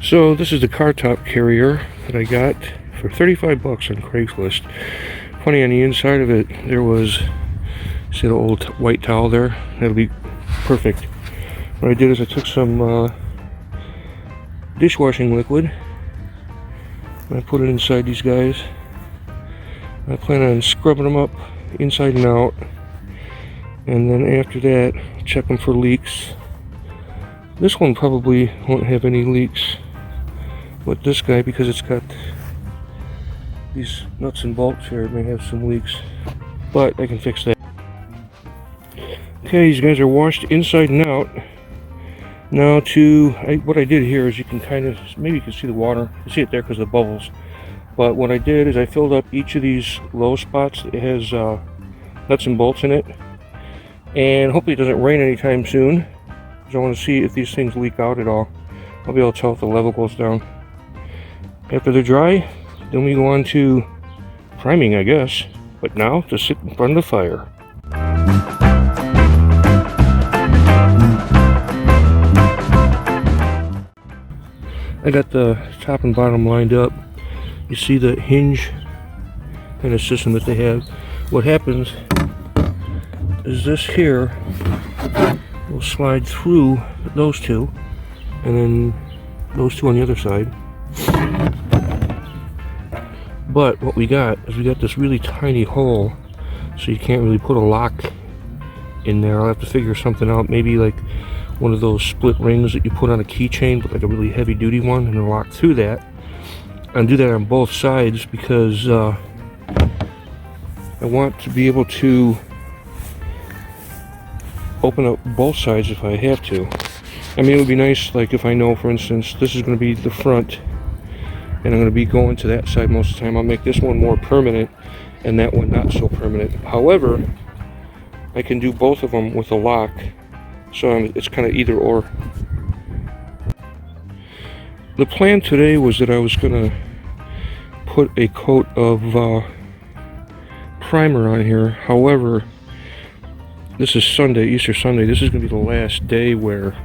So this is the car top carrier that I got for 35 bucks on Craigslist. Funny, on the inside of it there was, see the old white towel there? That'll be perfect. What I did is I took some dishwashing liquid and I put it inside these guys. I plan on scrubbing them up inside and out, and then after that check them for leaks. This one probably won't have any leaks, but this guy, because it's got these nuts and bolts here, it may have some leaks, but I can fix that. Okay, these guys are washed inside and out. Now what I did here is, you can kind of, maybe you can see the water, you see it there because of the bubbles, but what I did is I filled up each of these low spots. It has nuts and bolts in it, and hopefully it doesn't rain anytime soon, because I want to see if these things leak out at all. I'll be able to tell if the level goes down. After they're dry, then we go on to priming, I guess. But now, to sit in front of the fire. I got the top and bottom lined up. You see the hinge kind of system that they have. What happens is this here will slide through those two, and then those two on the other side. But what we got is we got this really tiny hole, so you can't really put a lock in there. I'll have to figure something out, maybe like one of those split rings that you put on a keychain, but like a really heavy duty one, and then lock through that. And do that on both sides, because I want to be able to open up both sides if I have to. I mean, it would be nice, like if I know, for instance, this is going to be the front, and I'm going to be going to that side most of the time, I'll make this one more permanent and that one not so permanent. However, I can do both of them with a lock, so it's kind of either or. The plan today was that I was going to put a coat of primer on here. However, this is Sunday, Easter Sunday. This is going to be the last day where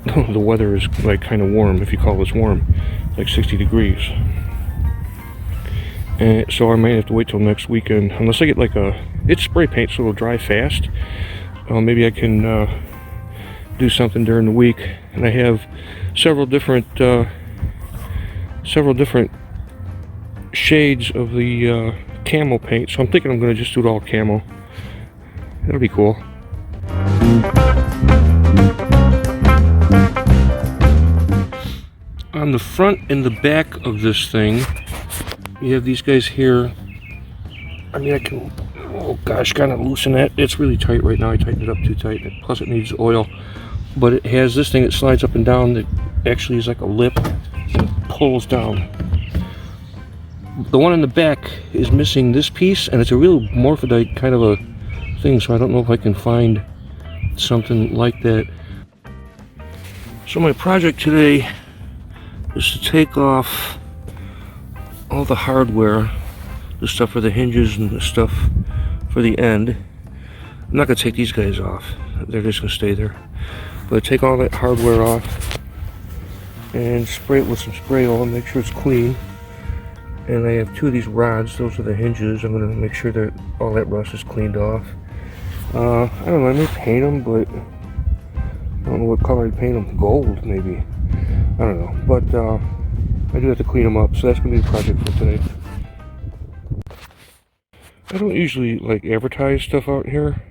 the weather is like kind of warm, if you call this warm, like 60 degrees. And so I might have to wait till next weekend, unless I get like it's spray paint, so it'll dry fast. Maybe I can do something during the week. And I have several different shades of the camo paint, so I'm thinking I'm going to just do it all camo. That'll be cool. On the front and the back of this thing, you have these guys here. I mean, I can, oh gosh, kind of loosen that. It's really tight right now. I tightened it up too tight. Plus it needs oil. But it has this thing that slides up and down that actually is like a lip and pulls down. The one in the back is missing this piece, and it's a real morphodite kind of a thing, so I don't know if I can find something like that. So my project today is to take off all the hardware, the stuff for the hinges and the stuff for the end. I'm not going to take these guys off, they're just going to stay there. But take all that hardware off and spray it with some spray oil and make sure it's clean. And I have two of these rods, those are the hinges. I'm going to make sure that all that rust is cleaned off. I don't know, I may paint them, but I don't know what color I'd paint them. Gold, maybe. I don't know, but I do have to clean them up, so that's going to be the project for today. I don't usually like advertise stuff out here.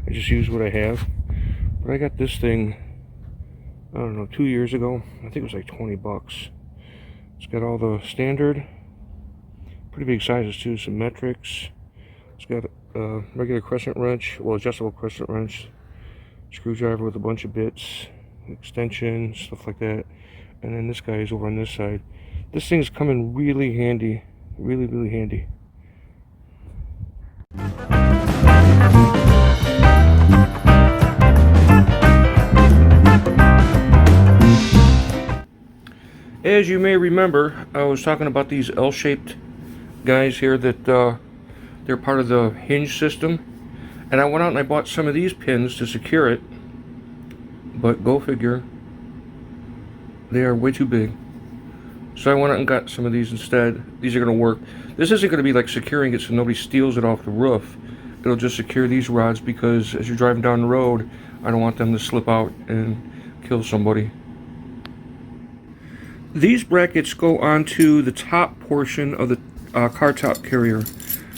I just use what I have. But I got this thing, I don't know, 2 years ago. I think it was like 20 bucks. It's got all the standard, pretty big sizes too, some metrics. It's got a regular crescent wrench, well, adjustable crescent wrench, screwdriver with a bunch of bits, extensions, stuff like that. And then this guy is over on this side. This thing's coming really handy, really, really handy. As you may remember, I was talking about these L-shaped guys here that they're part of the hinge system. And I went out and I bought some of these pins to secure it. But go figure, they are way too big. So I went out and got some of these instead. These are going to work. This isn't going to be like securing it so nobody steals it off the roof. It'll just secure these rods because as you're driving down the road, I don't want them to slip out and kill somebody. These brackets go onto the top portion of the car top carrier.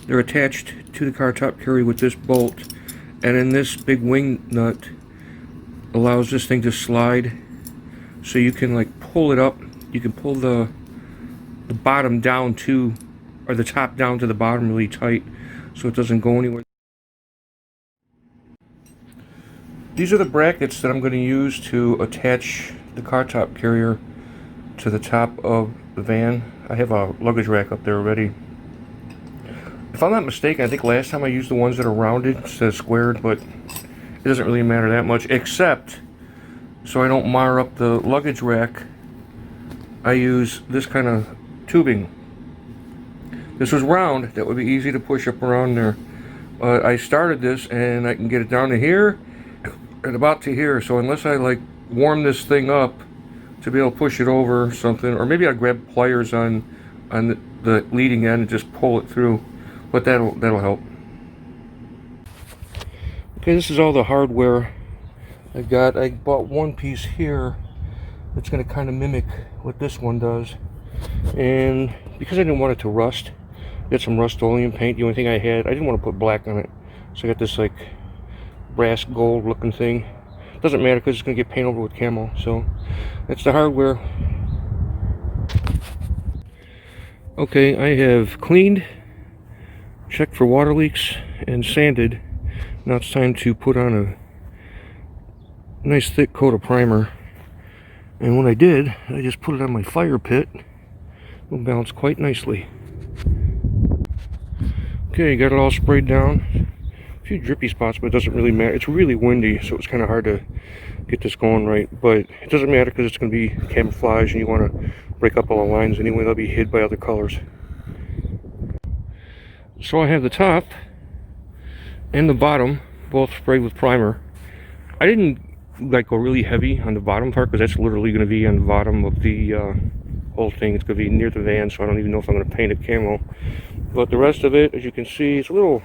They're attached to the car top carrier with this bolt, and then this big wing nut allows this thing to slide, so you can like pull it up. You can pull the bottom down to, or the top down to the bottom really tight, so it doesn't go anywhere. These are the brackets that I'm going to use to attach the car top carrier to the top of the van. I have a luggage rack up there already. If I'm not mistaken, I think last time I used the ones that are rounded instead of squared, but it doesn't really matter that much, except so I don't mar up the luggage rack, I use this kind of tubing. This was round, that would be easy to push up around there. I started this and I can get it down to here and about to here, so unless I like warm this thing up to be able to push it over or something, or maybe I'll grab pliers on the leading end and just pull it through, but that'll help. Okay, this is all the hardware I got. I bought one piece here that's going to kind of mimic what this one does, and because I didn't want it to rust, I got some Rust-Oleum paint. The only thing I didn't want to put black on it, so I got this like brass gold looking thing. Doesn't matter because it's going to get painted over with camo. So that's the hardware. Okay, I have cleaned, checked for water leaks, and sanded. Now it's time to put on a nice thick coat of primer. And when I did, I just put it on my fire pit. It'll balance quite nicely. Okay, got it all sprayed down. A few drippy spots, but it doesn't really matter. It's really windy, so it's kind of hard to get this going right, but it doesn't matter because it's going to be camouflage and you want to break up all the lines anyway. They'll be hid by other colors. So I have the top and the bottom both sprayed with primer. I didn't like go really heavy on the bottom part because that's literally going to be on the bottom of the whole thing. It's going to be near the van, so I don't even know if I'm going to paint it camo. But the rest of it, as you can see, it's a little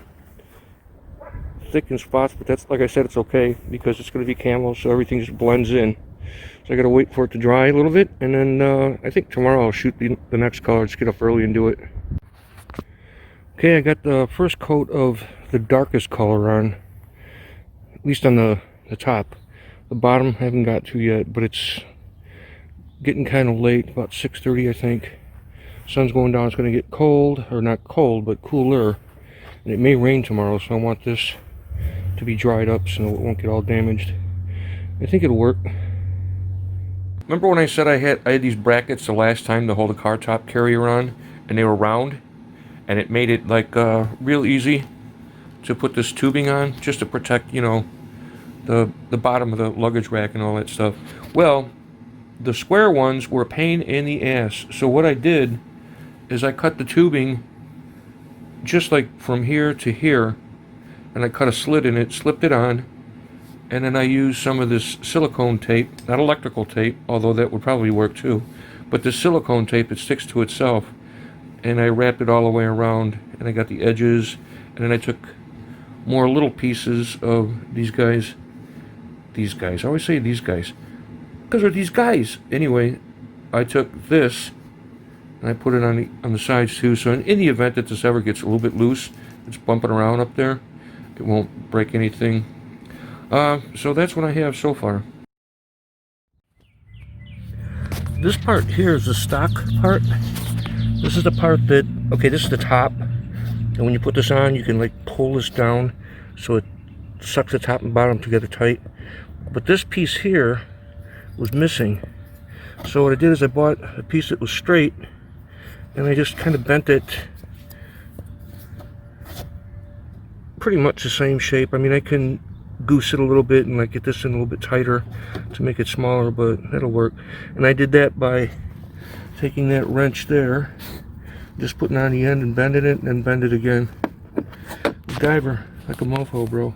thick in spots, but that's, like I said, it's okay because it's going to be camo, so everything just blends in. So I got to wait for it to dry a little bit, and then I think tomorrow I'll shoot the next color. Just get up early and do it. Okay, I got the first coat of the darkest color on, at least on the top. The bottom I haven't got to yet, but it's getting kind of late, about 6:30 I think. Sun's going down. It's going to get cold, or not cold, but cooler, and it may rain tomorrow, so I want this to be dried up so it won't get all damaged. I think it'll work. Remember when I said I had these brackets the last time to hold a car top carrier on, and they were round, and it made it like real easy to put this tubing on just to protect, you know, the bottom of the luggage rack and all that stuff. Well, the square ones were a pain in the ass, so what I did is I cut the tubing just like from here to here, and I cut a slit in it, slipped it on, and then I used some of this silicone tape, not electrical tape, although that would probably work too, but this silicone tape that sticks to itself, and I wrapped it all the way around, and I got the edges, and then I took more little pieces of these guys, I always say these guys, because they're these guys. Anyway, I took this, and I put it on the sides too, so in the event that this ever gets a little bit loose, it's bumping around up there, it won't break anything. So that's what I have so far. This part here is the stock part. This is the part that, okay, this is the top, and when you put this on, you can like pull this down so it sucks the top and bottom together tight. But this piece here was missing. So what I did is I bought a piece that was straight, and I just kind of bent it pretty much the same shape. I mean, I can goose it a little bit and like get this in a little bit tighter to make it smaller, but that'll work. And I did that by taking that wrench there, just putting on the end and bending it, and then bend it again. Diver like a mofo, bro.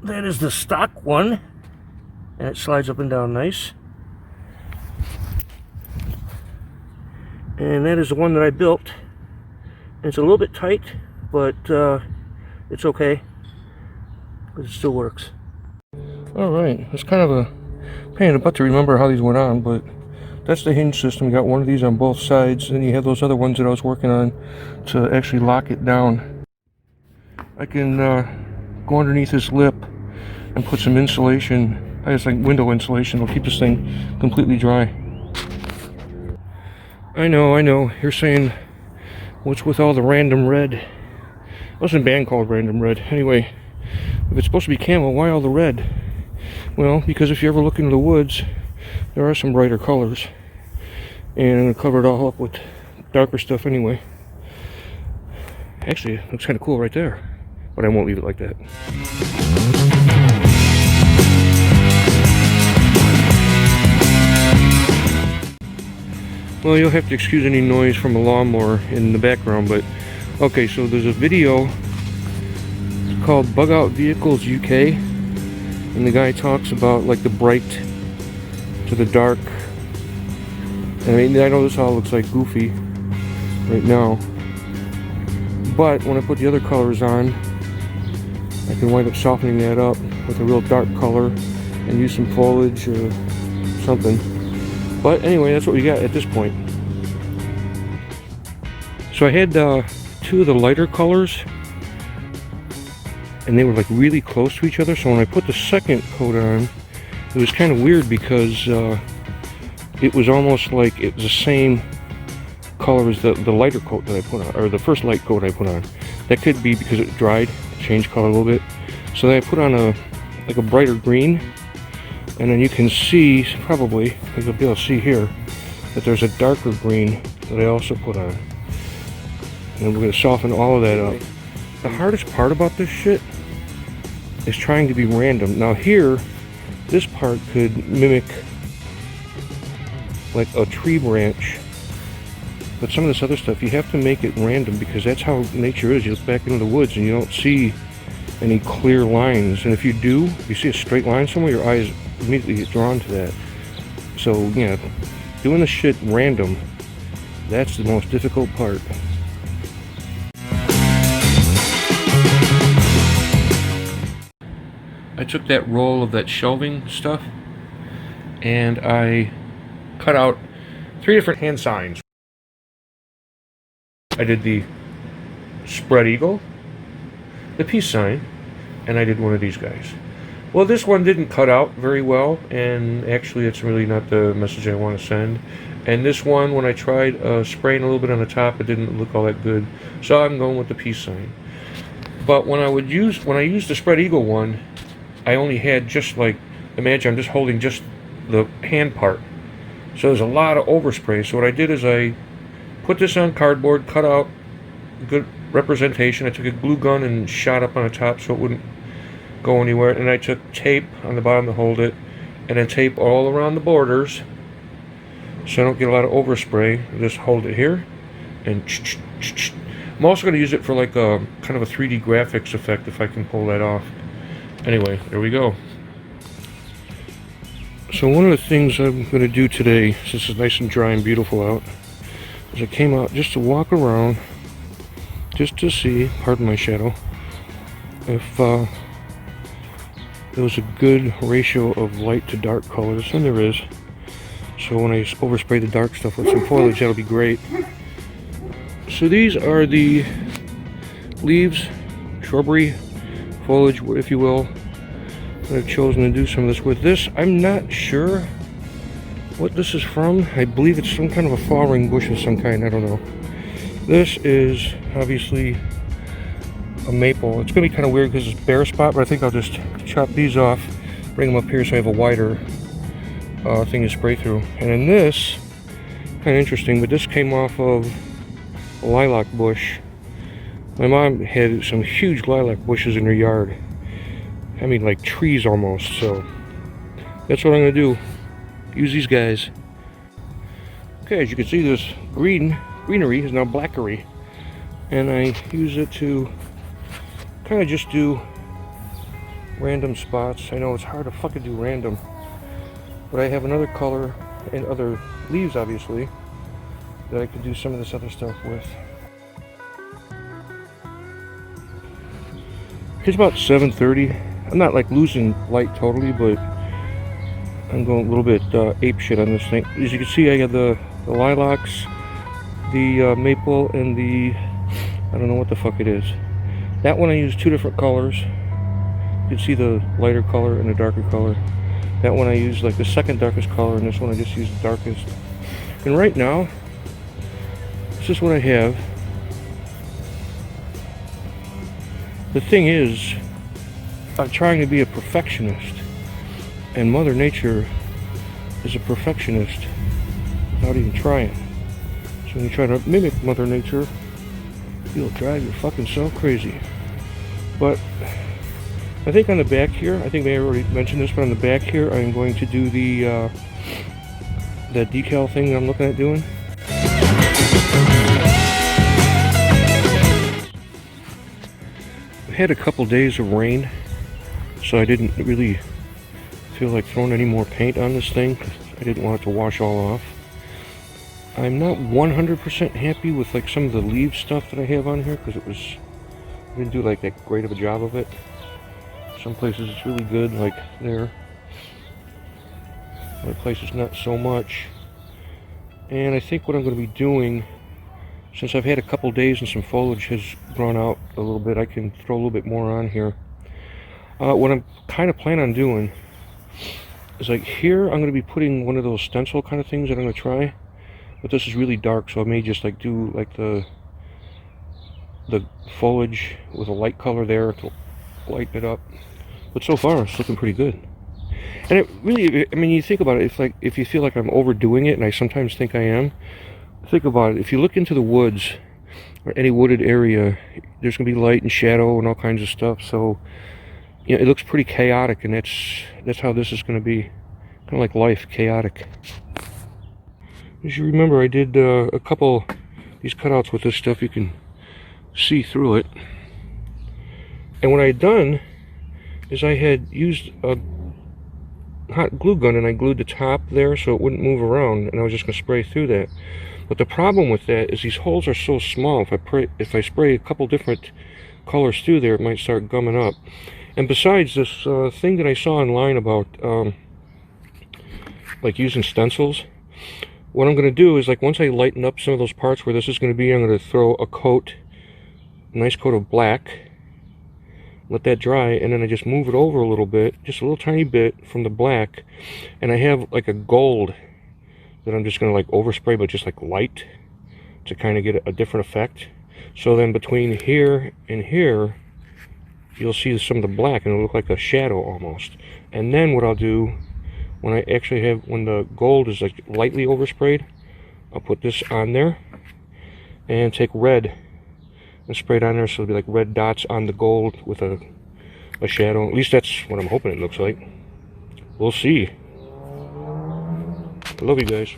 That is the stock one, and it slides up and down nice. And that is the one that I built. It's a little bit tight, but it's okay. But it still works. Alright, it's kind of a pain in the butt to remember how these went on, but that's the hinge system. You got one of these on both sides, and you have those other ones that I was working on to actually lock it down. I can go underneath this lip and put some insulation. I just like window insulation. It'll keep this thing completely dry. I know. You're saying, what's with all the random red? It wasn't a band called Random Red. Anyway, if it's supposed to be camo, why all the red? Well, because if you ever look into the woods, there are some brighter colors. And I'm going to cover it all up with darker stuff anyway. Actually, it looks kind of cool right there. But I won't leave it like that. Well, you'll have to excuse any noise from a lawnmower in the background, but okay, so there's a video called Bug Out Vehicles UK, and the guy talks about like the bright to the dark. I mean, I know this all looks like goofy right now, but when I put the other colors on, I can wind up softening that up with a real dark color and use some foliage or something. But anyway, that's what we got at this point. So I had two of the lighter colors, and they were like really close to each other. So when I put the second coat on, it was kind of weird because it was almost like it was the same color as the lighter coat that I put on, or the first light coat I put on. That could be because it dried, changed color a little bit. So then I put on like a brighter green, and then you can see, probably, you'll be able to see here, that there's a darker green that I also put on. And we're going to soften all of that up. The hardest part about this shit is trying to be random. Now here, this part could mimic like a tree branch, but some of this other stuff, you have to make it random because that's how nature is. You look back into the woods and you don't see any clear lines, and if you do, you see a straight line somewhere, your eyes immediately get drawn to that. So yeah, doing the shit random, that's the most difficult part. I took that roll of that shelving stuff and I cut out 3 different hand signs. I did the spread eagle, the peace sign, and I did one of these guys. Well, this one didn't cut out very well, and actually it's really not the message I want to send. And this one, when I tried spraying a little bit on the top, it didn't look all that good. So I'm going with the peace sign. But when I used the spread eagle one, I only had just like, imagine I'm just holding just the hand part. So there's a lot of overspray. So what I did is I put this on cardboard, cut out good representation. I took a glue gun and shot up on the top so it wouldn't go anywhere. And I took tape on the bottom to hold it, and then tape all around the borders so I don't get a lot of overspray. I just hold it here, and I'm also going to use it for like a kind of a 3D graphics effect if I can pull that off. Anyway, there we go. So one of the things I'm going to do today, since it's nice and dry and beautiful out, is I came out just to walk around, just to see, pardon my shadow, if there was a good ratio of light to dark colors, and there is. So when I overspray the dark stuff with some foliage, that'll be great. So these are the leaves, shrubbery, foliage, if you will, that I've chosen to do some of this with. This, I'm not sure what this is from. I believe it's some kind of a flowering bush of some kind, I don't know. This is obviously a maple. It's gonna be kind of weird because it's bare spot, but I think I'll just chop these off, bring them up here so I have a wider thing to spray through. And then this, kind of interesting, but this came off of a lilac bush. My mom had some huge lilac bushes in her yard. I mean, like trees almost, so that's what I'm gonna do. Use these guys. Okay, as you can see, this greenery is now blackery. And I use it to kind of just do random spots. I know it's hard to fucking do random, but I have another color and other leaves, obviously, that I could do some of this other stuff with. It's about 7:30. I'm not like losing light totally, but I'm going a little bit ape shit on this thing. As you can see, I got the lilacs, the maple, and the, I don't know what the fuck it is. That one I use 2 different colors. You can see the lighter color and the darker color. That one I use like the second darkest color, and this one I just use the darkest. And right now, this is what I have. The thing is, I'm trying to be a perfectionist, and Mother Nature is a perfectionist without even trying. So when you try to mimic Mother Nature, you'll drive your fucking self crazy. But I think on the back here, I think I already mentioned this, but on the back here, I'm going to do the that decal thing that I'm looking at doing. I had a couple days of rain, so I didn't really feel like throwing any more paint on this thing. I didn't want it to wash all off. I'm not 100% happy with like some of the leaf stuff that I have on here, because I didn't do like that great of a job of it. Some places it's really good, like there. Other places not so much. And I think what I'm going to be doing, since I've had a couple days and some foliage has grown out a little bit, I can throw a little bit more on here. What I'm kind of planning on doing is like here, I'm going to be putting one of those stencil kind of things that I'm going to try. But this is really dark, so I may just like do like the foliage with a light color there to lighten it up. But so far, it's looking pretty good. And it really, I mean, you think about it, if you feel like I'm overdoing it, and I sometimes think I am, think about it. If you look into the woods, or any wooded area, there's going to be light and shadow and all kinds of stuff. So, you know, it looks pretty chaotic, and that's how this is going to be. Kind of like life, chaotic. As you remember, I did a couple these cutouts with this stuff. You can see through it. And what I had done is I had used a hot glue gun, and I glued the top there so it wouldn't move around, and I was just going to spray through that. But the problem with that is these holes are so small. If I spray a couple different colors through there, it might start gumming up. And besides, this thing that I saw online about like using stencils, what I'm going to do is, like, once I lighten up some of those parts where this is going to be, I'm going to throw a nice coat of black, let that dry, and then I just move it over a little bit, just a little tiny bit from the black, and I have like a gold that I'm just going to like overspray, but just like light, to kind of get a different effect. So then between here and here, you'll see some of the black, and it'll look like a shadow almost. And then what I'll do, when I actually have, when the gold is like lightly oversprayed, I'll put this on there and take red and spray it on there, so it'll be like red dots on the gold with a shadow. At least that's what I'm hoping it looks like. We'll see. I love you guys.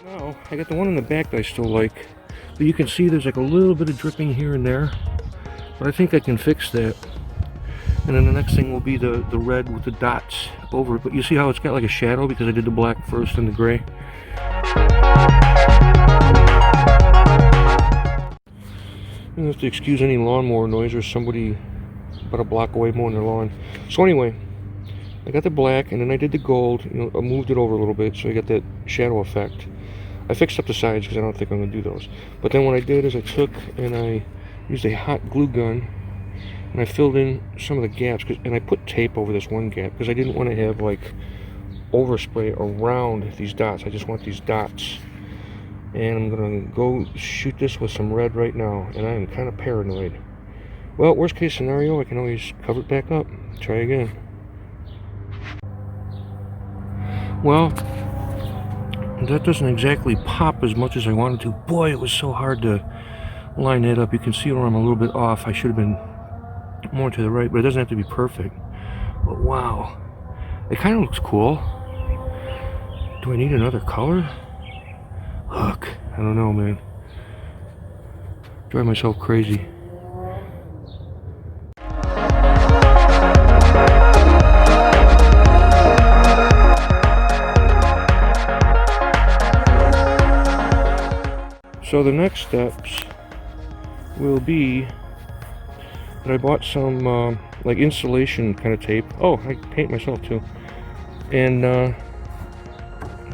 Now, I got the one in the back that I still like, but you can see there's like a little bit of dripping here and there. But I think I can fix that. And then the next thing will be the red with the dots over it. But you see how it's got like a shadow because I did the black first and the gray. You have to excuse any lawnmower noise or somebody about a block away mowing their lawn. So anyway, I got the black, and then I did the gold. You know, I moved it over a little bit so I got that shadow effect. I fixed up the sides because I don't think I'm going to do those. But then what I did is I took and I used a hot glue gun, and I filled in some of the gaps, and I put tape over this one gap because I didn't want to have like overspray around these dots. I just want these dots And I'm gonna go shoot this with some red right now, and I am kind of paranoid. Well, worst case scenario, I can always cover it back up, try again. Well, that doesn't exactly pop as much as I wanted to. Boy, it was so hard to line that up. You can see where I'm a little bit off. I should have been more to the right, but it doesn't have to be perfect. But wow, it kind of looks cool. Do I need another color? Look, I don't know, man. Drive myself crazy. So the next steps will be that I bought some like insulation kind of tape. Oh, I paint myself too. And I'm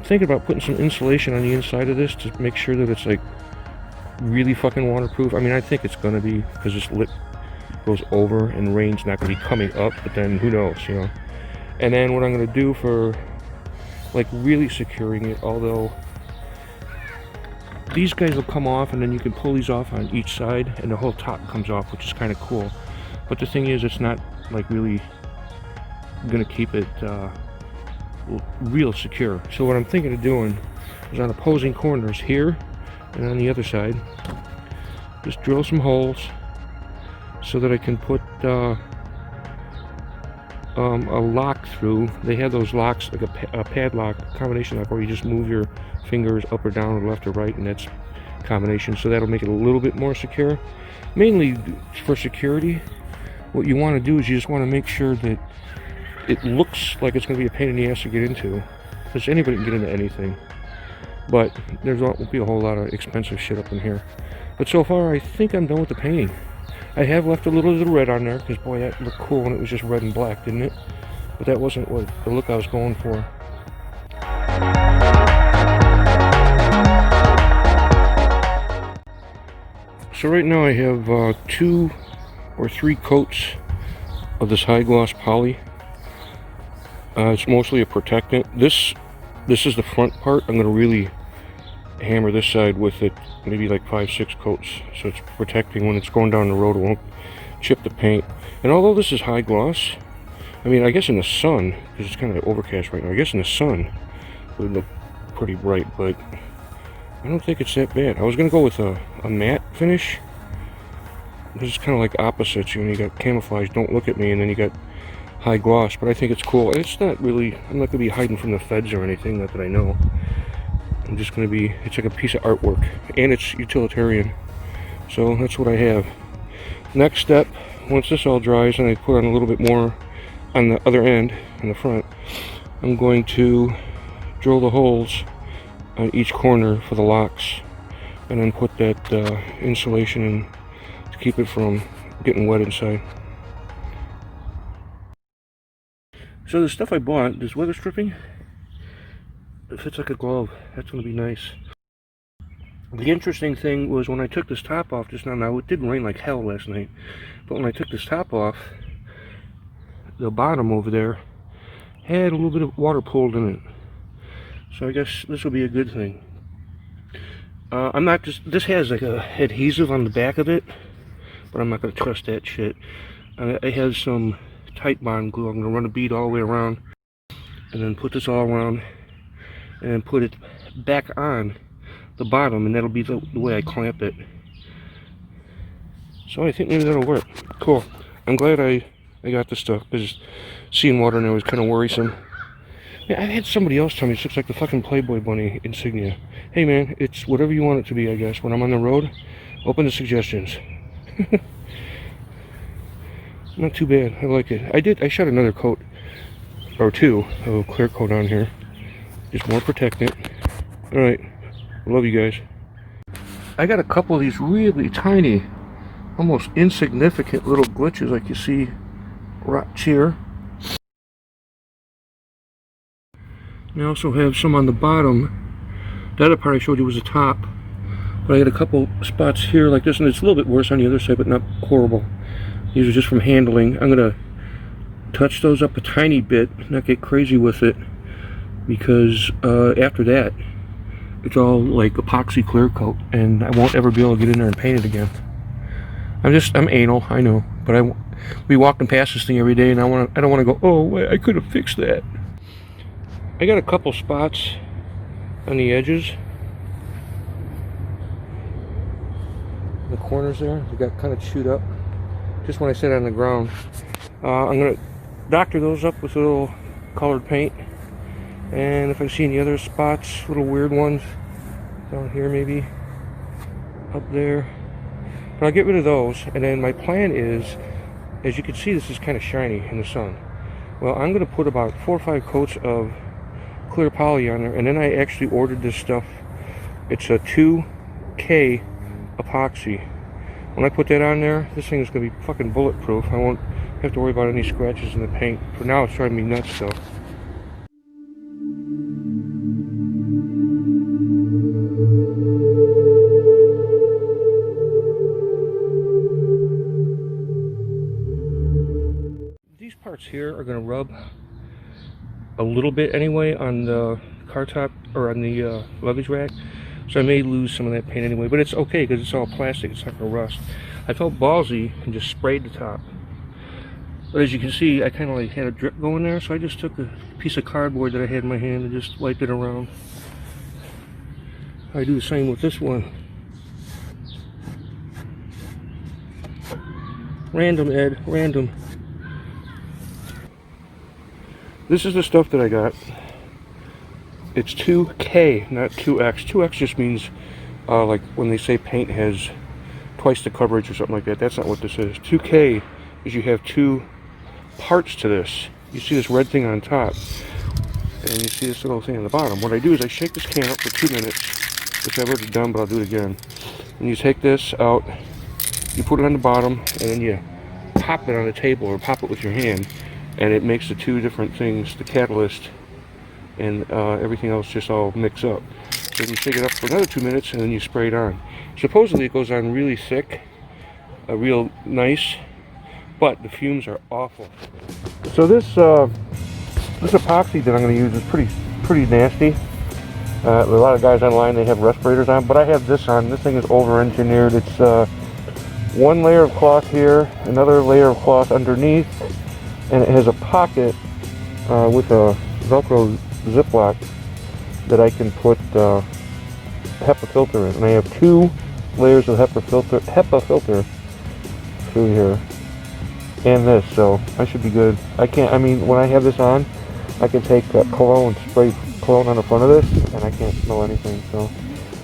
thinking about putting some insulation on the inside of this to make sure that it's like really fucking waterproof. I mean, I think it's gonna be, because this lip goes over and rain's not gonna be coming up, but then who knows, you know. And then what I'm gonna do for like really securing it, although these guys will come off and then you can pull these off on each side and the whole top comes off, which is kind of cool. But the thing is, it's not like really gonna keep it real secure. So what I'm thinking of doing is on opposing corners here and on the other side, just drill some holes so that I can put a lock through. They have those locks, like a padlock, combination lock, where you just move your fingers up or down or left or right, and that's combination. So that'll make it a little bit more secure. Mainly for security, what you want to do is you just want to make sure that it looks like it's going to be a pain in the ass to get into, because anybody can get into anything. But there won't be a whole lot of expensive shit up in here. But so far, I think I'm done with the painting. I have left a little of the red on there, because boy, that looked cool when it was just red and black, didn't it? But that wasn't what the look I was going for. So right now I have 2 or 3 coats of this high gloss poly. It's mostly a protectant. This is the front part. I'm going to really hammer this side with it, maybe like 5-6 coats, so it's protecting when it's going down the road. It won't chip the paint. And although this is high gloss, I mean, I guess in the sun, because it's kind of overcast right now, I guess in the sun it would look pretty bright, but I don't think it's that bad. I was going to go with a matte finish. This is kind of like opposites. You know, you got camouflage, don't look at me, and then you got high gloss, but I think it's cool. It's not really, I'm not going to be hiding from the feds or anything, not that I know. I'm just going to be, it's like a piece of artwork, and it's utilitarian. So that's what I have. Next step, once this all dries and I put on a little bit more on the other end, in the front, I'm going to drill the holes on each corner for the locks, and then put that insulation in to keep it from getting wet inside. So the stuff I bought, this weather stripping, it fits like a glove. That's going to be nice. The interesting thing was when I took this top off just now, it didn't rain like hell last night, but when I took this top off, the bottom over there had a little bit of water pulled in it. So I guess this will be a good thing. I'm not just, this has like a adhesive on the back of it, but I'm not going to trust that shit. It has some tight bond glue. I'm going to run a bead all the way around and then put this all around and put it back on the bottom, and that'll be the way I clamp it. So I think maybe that'll work. Cool. I'm glad I got this stuff, because seeing water in there was kind of worrisome. Yeah, I had somebody else tell me it looks like the fucking Playboy Bunny insignia. Hey man, it's whatever you want it to be, I guess. When I'm on the road, open to suggestions. Not too bad. I like it. I shot another coat or 2 of clear coat on here. Just more protectant. Alright. Love you guys. I got a couple of these really tiny, almost insignificant little glitches like you see right here. I also have some on the bottom. The other part I showed you was the top. But I got a couple spots here like this, and it's a little bit worse on the other side, but not horrible. These are just from handling. I'm going to touch those up a tiny bit, not get crazy with it, because after that, it's all like epoxy clear coat, and I won't ever be able to get in there and paint it again. I'm anal, I know, but I be walking past this thing every day, and I don't want to go, oh wait, I could have fixed that. I got a couple spots on the edges, the corners there, they got kind of chewed up just when I set it on the ground. I'm gonna doctor those up with a little colored paint, and if I see any other spots, little weird ones down here, maybe up there, but I'll get rid of those. And then my plan is, as you can see, this is kind of shiny in the sun. Well, I'm going to put about 4 or 5 coats of clear poly on there, and then I actually ordered this stuff. It's a 2K epoxy. When I put that on there, this thing is going to be fucking bulletproof. I won't have to worry about any scratches in the paint. For now, it's driving me nuts though. These parts here are going to rub a little bit anyway on the car top, or on the luggage rack, so I may lose some of that paint anyway, but it's okay because it's all plastic, it's not going to rust. I felt ballsy and just sprayed the top, but as you can see, I kind of like had a drip going there, so I just took a piece of cardboard that I had in my hand and just wiped it around. I do the same with this one. Random, Ed, random. This is the stuff that I got. It's 2K, not 2X. 2X just means like when they say paint has twice the coverage or something like that. That's not what this is. 2K is you have 2 parts to this. You see this red thing on top, and you see this little thing on the bottom. What I do is I shake this can up for 2 minutes, which I've already done, but I'll do it again. And you take this out, you put it on the bottom, and then you pop it on the table, or pop it with your hand, and it makes the 2 different things, the catalyst and everything else, just all mix up. Then you shake it up for another 2 minutes, and then you spray it on. Supposedly it goes on really thick, real nice, but the fumes are awful. So this epoxy that I'm going to use is pretty nasty. A lot of guys online, they have respirators on, but I have this on. This thing is over-engineered. It's 1 layer of cloth here, another layer of cloth underneath, and it has a pocket with a Velcro Ziploc that I can put HEPA filter in. And I have 2 layers of HEPA filter through here, and this, so I should be good. I mean, when I have this on, I can take cologne, spray cologne on the front of this, and I can't smell anything, so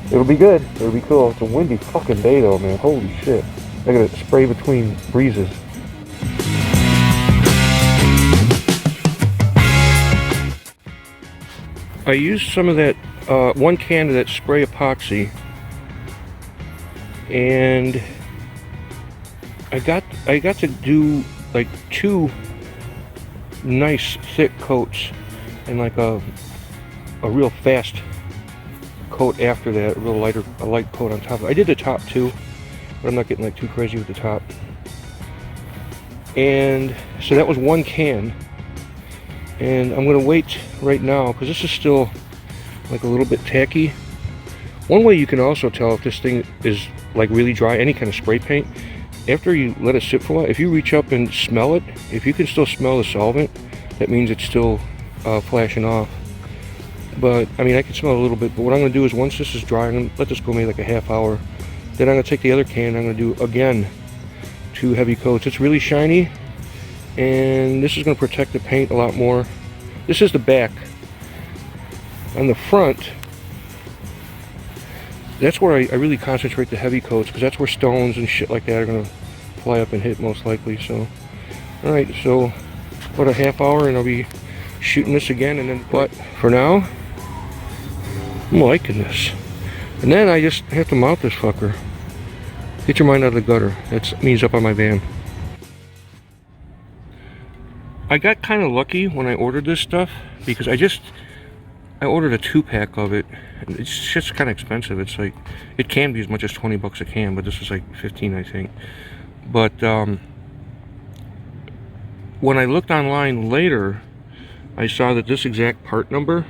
it'll be good. It'll be cool. It's a windy fucking day though, man. Holy shit. I gotta spray between breezes. I used some of that 1 can of that spray epoxy, and I got to do like 2 nice thick coats, and like a real fast coat after that, a light coat on top. I did the top too, but I'm not getting like too crazy with the top. And so that was 1 can. And I'm going to wait right now, because this is still like a little bit tacky. One way you can also tell if this thing is like really dry, any kind of spray paint, after you let it sit for a while, if you reach up and smell it, if you can still smell the solvent, that means it's still flashing off. But I mean, I can smell a little bit, but what I'm going to do is, once this is dry, I'm going to let this go maybe like a half hour. Then I'm going to take the other can, I'm going to do again 2 heavy coats. It's really shiny, and this is going to protect the paint a lot more. This is the back. On the front, that's where I really concentrate the heavy coats, because that's where stones and shit like that are going to fly up and hit most likely. So, alright, so about a half hour and I'll be shooting this again, and then, but for now, I'm liking this. And then I just have to mount this fucker. Get your mind out of the gutter. That means up on my van. I got kind of lucky when I ordered this stuff, because I ordered a 2-pack of it. It's just kind of expensive. It's like, it can be as much as 20 bucks a can, but this was like 15, I think. But when I looked online later, I saw that this exact part number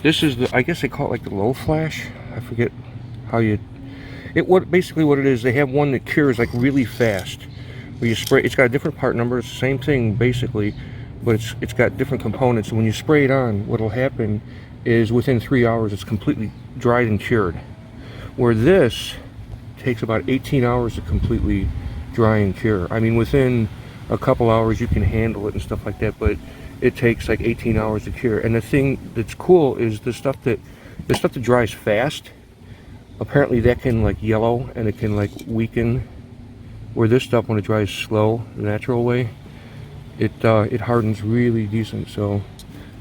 This is the, I guess they call it like the low flash. I forget how you, basically what it is, they have one that cures like really fast. Where you spray, it's got a different part number, it's the same thing basically, but it's got different components. And when you spray it on, what'll happen is within 3 hours it's completely dried and cured. Where this takes about 18 hours to completely dry and cure. I mean, within a couple hours you can handle it and stuff like that, but it takes like 18 hours to cure. And the thing that's cool is the stuff that dries fast, apparently that can like yellow and it can like weaken. Where this stuff, when it dries slow, the natural way, it hardens really decent. So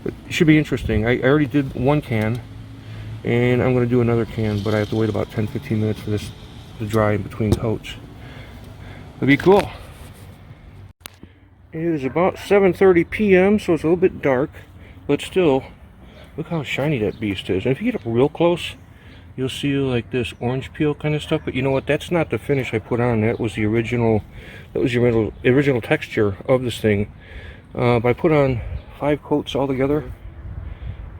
it should be interesting. I already did one can, and I'm going to do another can, but I have to wait about 10-15 minutes for this to dry in between coats. It'd be cool. It is about 7:30 p.m., so it's a little bit dark, but still, look how shiny that beast is. And if you get up real close, you'll see like this orange peel kind of stuff. But you know what? That's not the finish I put on. That was the original. That was the original texture of this thing. But I put on 5 coats all together,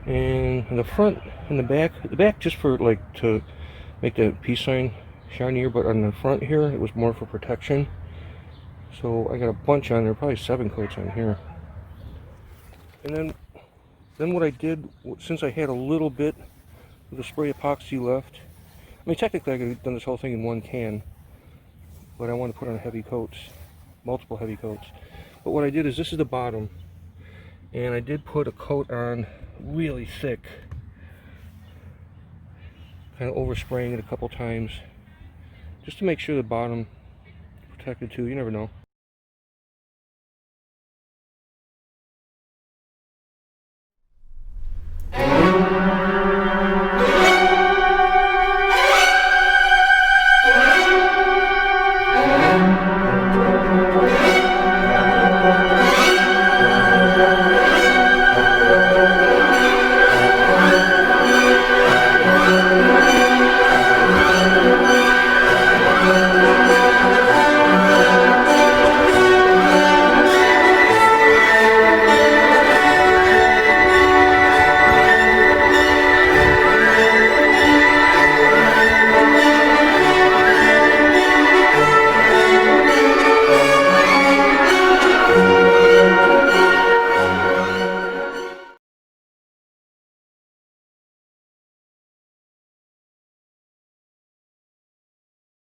and in the front and the back just for like to make the peace sign shinier. But on the front here, it was more for protection. So I got a bunch on there, probably 7 coats on here. And then what I did, since I had a little bit of the spray epoxy left, I mean technically I could have done this whole thing in one can, but I want to put on heavy coats, multiple heavy coats. But what I did is, this is the bottom, and I did put a coat on really thick, kind of overspraying it a couple times, just to make sure the bottom protected too. You never know.